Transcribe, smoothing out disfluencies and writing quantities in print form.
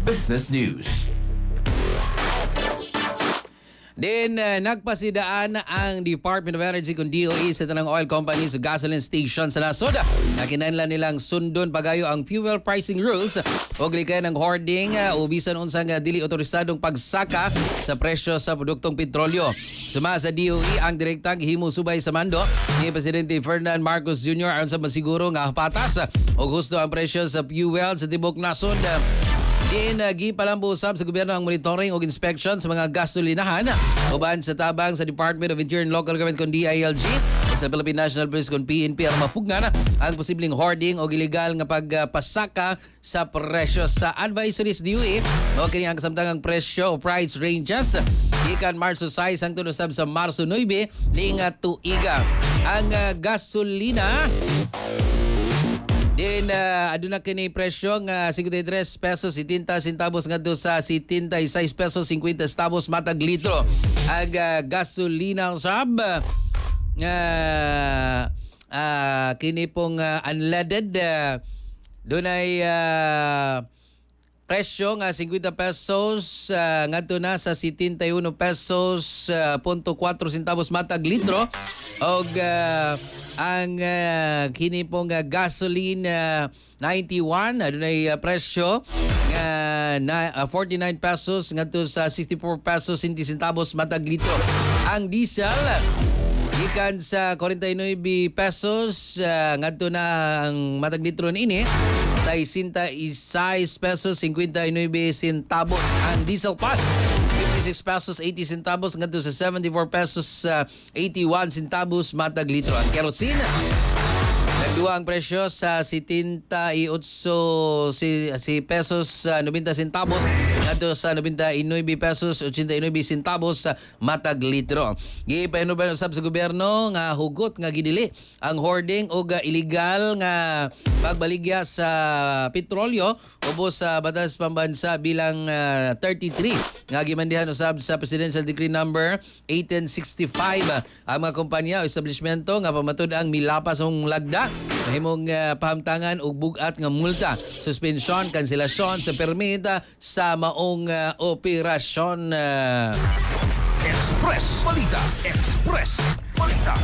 Business News. Then, nagpasidaan ang Department of Energy kung DOE sa tanang oil companies sa gasoline station sa nasod. Nakinahanglan nilang sundon pagayo ang fuel pricing rules o gilikan ng hoarding o bisan unsang dili otorisadong pagsaka sa presyo sa produktong petrolyo. Suma sa DOE ang direktang himusubay sa mando ni Presidente Ferdinand Marcos Jr. aron sa masiguro nga patas o gusto ang presyo sa fuel sa tibok nasod. Gipalambo usab sa gobyerno ang monitoring o inspection sa mga gasolinahan uban sa tabang sa Department of Interior and Local Government kung DILG sa Philippine National Police kung PNP ang mapugnan ang posibleng hoarding o illegal nga pagpasaka sa presyo sa advisories DOE o kini ang kasamtangang presyo o price ranges gikan Marso 6 hangtod usab sa Marso 9 ning tuiga. Ang gasolina Then, aduna kini presyo nga 53 pesos 70 centavos ngadto sa 76 pesos 50 centavos matag litro. Ang gasolina sab kini pong unleaded dunay presyo nga 50 pesos ngadto na sa 71 pesos .4 centavos matag litro og ang kini pong gasoline 91 adunay presyo nga 49 pesos ngadto sa 64 pesos 20 centavos matag litro. Ang diesel gikan sa 49 pesos ngadto na ang matag litro niini sa 66 pesos 59 centavos. Ang diesel pass 56 pesos 80 centavos ngadto sa 74 pesos 81 centavos matag litro. Ang kerosene nagduwa ang presyo sa 78 pesos 90 centavos ngadto sa 99 pesos 89 centavos matag litro. Gipahinuban usab sa gobyerno nga hugot nga gidili ang hoarding o illegal nga pagbaligya sa petrolyo ubos sa batas pambansa bilang 33 nga gimandihan usab sa Presidential Decree number 1865 ang mga kompanya o establishmento nga pamatud ang milapas ng lagda mahimong pahamtangan og bugat nga multa, suspensyon, kanselasyon sa permita sa maong operasyon. Express Balita. Express Balita.